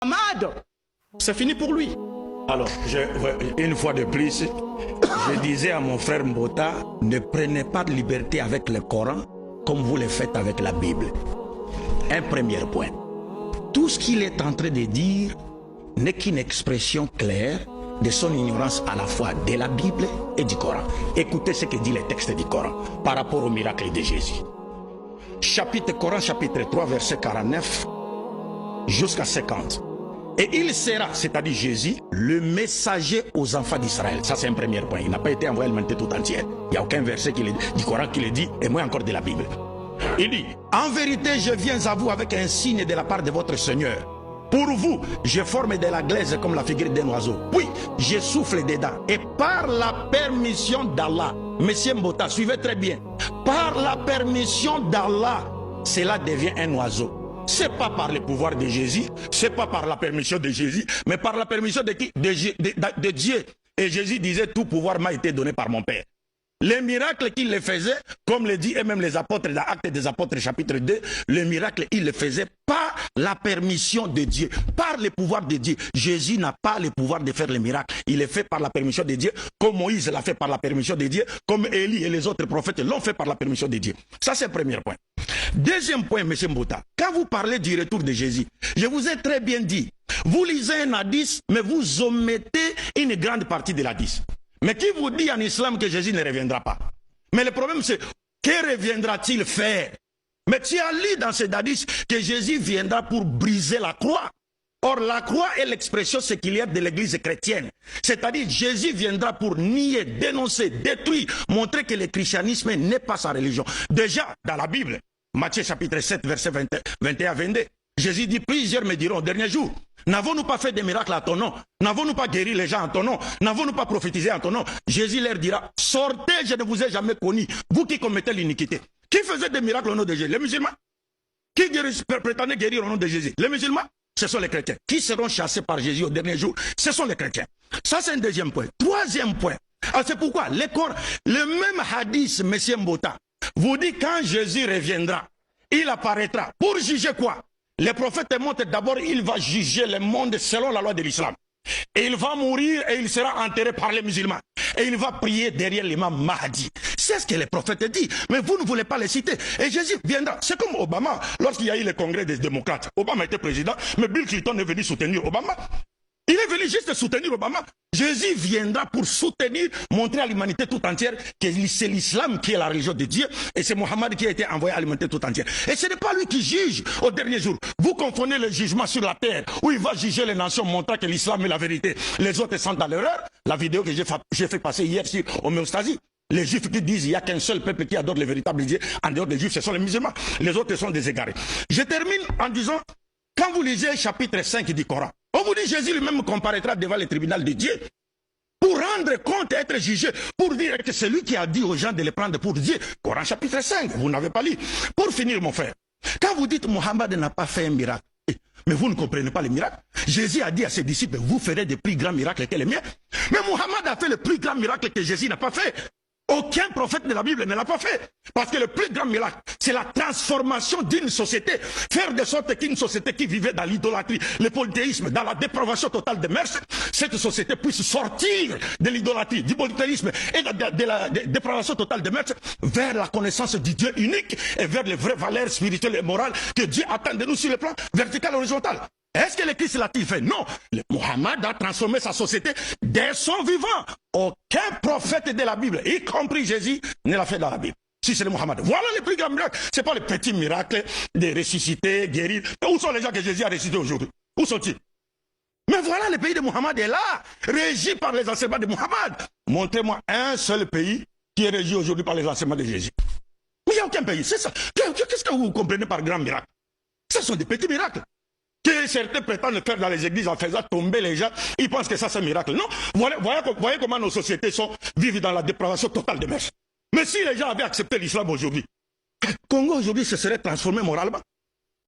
Mohamed, c'est fini pour lui. Alors, une fois de plus, je disais à mon frère Mbota, ne prenez pas de liberté avec le Coran comme vous le faites avec la Bible. Un premier point. Tout ce qu'il est en train de dire n'est qu'une expression claire de son ignorance à la fois de la Bible et du Coran. Écoutez ce que dit le texte du Coran par rapport au miracle de Jésus. Coran chapitre 3, verset 49 jusqu'à 50. Et il sera, c'est-à-dire Jésus, le messager aux enfants d'Israël. Ça, c'est un premier point. Il n'a pas été envoyé à l'humanité tout entière. Il n'y a aucun verset du Coran qui le dit, et moins encore de la Bible. Il dit, en vérité, je viens à vous avec un signe de la part de votre Seigneur. Pour vous, je forme de la glaise comme la figure d'un oiseau. Puis, je souffle dedans. Et par la permission d'Allah, Monsieur Mbota, suivez très bien. Par la permission d'Allah, cela devient un oiseau. C'est pas par le pouvoir de Jésus, c'est pas par la permission de Jésus, mais par la permission de qui? De Dieu. Et Jésus disait, tout pouvoir m'a été donné par mon Père. Les miracles qu'il les faisait, comme le dit et même les apôtres dans Actes des Apôtres chapitre 2, les miracles il les faisait par la permission de Dieu, par le pouvoir de Dieu. Jésus n'a pas le pouvoir de faire les miracles. Il est fait par la permission de Dieu, comme Moïse l'a fait par la permission de Dieu, comme Élie et les autres prophètes l'ont fait par la permission de Dieu. Ça c'est le premier point. Deuxième point, M. Mbota, quand vous parlez du retour de Jésus, je vous ai très bien dit, vous lisez un hadith, mais vous omettez une grande partie de l'hadith. Mais qui vous dit en islam que Jésus ne reviendra pas? Mais le problème c'est, que reviendra-t-il faire? Mais tu as lu dans ces hadiths que Jésus viendra pour briser la croix. Or la croix est l'expression séculière de l'église chrétienne. C'est-à-dire Jésus viendra pour nier, dénoncer, détruire, montrer que le christianisme n'est pas sa religion. Déjà dans la Bible, Matthieu chapitre 7 verset 21-22, Jésus dit, plusieurs me diront au dernier jour, n'avons-nous pas fait des miracles à ton nom? N'avons-nous pas guéri les gens en ton nom? N'avons-nous pas prophétisé en ton nom? Jésus leur dira, sortez, je ne vous ai jamais connu, vous qui commettez l'iniquité. Qui faisait des miracles au nom de Jésus? Les musulmans. Qui prétendait guérir au nom de Jésus? Les musulmans. Ce sont les chrétiens. Qui seront chassés par Jésus au dernier jour? Ce sont les chrétiens. Ça c'est un deuxième point. Troisième point. C'est pourquoi le même hadith, M. Mbota, vous dit quand Jésus reviendra, il apparaîtra. Pour juger quoi? Les prophètes montrent d'abord, il va juger le monde selon la loi de l'islam. Et il va mourir et il sera enterré par les musulmans. Et il va prier derrière l'imam Mahdi. C'est ce que les prophètes disent. Mais vous ne voulez pas les citer. Et Jésus viendra. C'est comme Obama, lorsqu'il y a eu le congrès des démocrates. Obama était président, mais Bill Clinton est venu soutenir Obama. Il est venu juste soutenir Obama. Jésus viendra pour soutenir, montrer à l'humanité tout entière que c'est l'islam qui est la religion de Dieu et c'est Mohammed qui a été envoyé à l'humanité tout entière. Et ce n'est pas lui qui juge au dernier jour. Vous confondez le jugement sur la terre où il va juger les nations montrant que l'islam est la vérité. Les autres sont dans l'erreur. La vidéo que j'ai fait passer hier sur homéostasie. Les juifs qui disent qu'il n'y a qu'un seul peuple qui adore le véritable Dieu, en dehors des juifs, ce sont les musulmans. Les autres sont des égarés. Je termine en disant, quand vous lisez chapitre 5 du Coran, on vous dit Jésus lui-même comparaîtra devant le tribunal de Dieu pour rendre compte et être jugé, pour dire que c'est lui qui a dit aux gens de les prendre pour Dieu. Coran chapitre 5, vous n'avez pas lu. Pour finir mon frère, quand vous dites Mohammed n'a pas fait un miracle, mais vous ne comprenez pas les miracles. Jésus a dit à ses disciples, vous ferez des plus grands miracles que les miens. Mais Mohammed a fait le plus grand miracle que Jésus n'a pas fait. Aucun prophète de la Bible ne l'a pas fait. Parce que le plus grand miracle, c'est la transformation d'une société. Faire de sorte qu'une société qui vivait dans l'idolâtrie, le polythéisme, dans la dépravation totale des mœurs, cette société puisse sortir de l'idolâtrie, du polythéisme et de la dépravation totale des mœurs vers la connaissance du Dieu unique et vers les vraies valeurs spirituelles et morales que Dieu attend de nous sur le plan vertical et horizontal. Est-ce que le Christ l'a-t-il fait? Non. Mohammed a transformé sa société dès son vivant. Aucun prophète de la Bible, y compris Jésus, ne l'a fait dans la Bible. Si c'est le Mohammed. Voilà les plus grands miracles. Ce n'est pas les petits miracles de ressusciter, guérir. Mais où sont les gens que Jésus a ressuscités aujourd'hui? Où sont-ils? Mais voilà, le pays de Mohammed est là, régi par les enseignements de Mohammed. Montrez-moi un seul pays qui est régi aujourd'hui par les enseignements de Jésus. Mais il n'y a aucun pays, c'est ça. Qu'est-ce que vous comprenez par grand miracle? Ce sont des petits miracles. Que certains prétendent faire dans les églises en faisant tomber les gens, ils pensent que ça c'est un miracle. Non, voyez comment nos sociétés vivent dans la dépravation totale des mœurs. Mais si les gens avaient accepté l'islam aujourd'hui, Congo aujourd'hui se serait transformé moralement.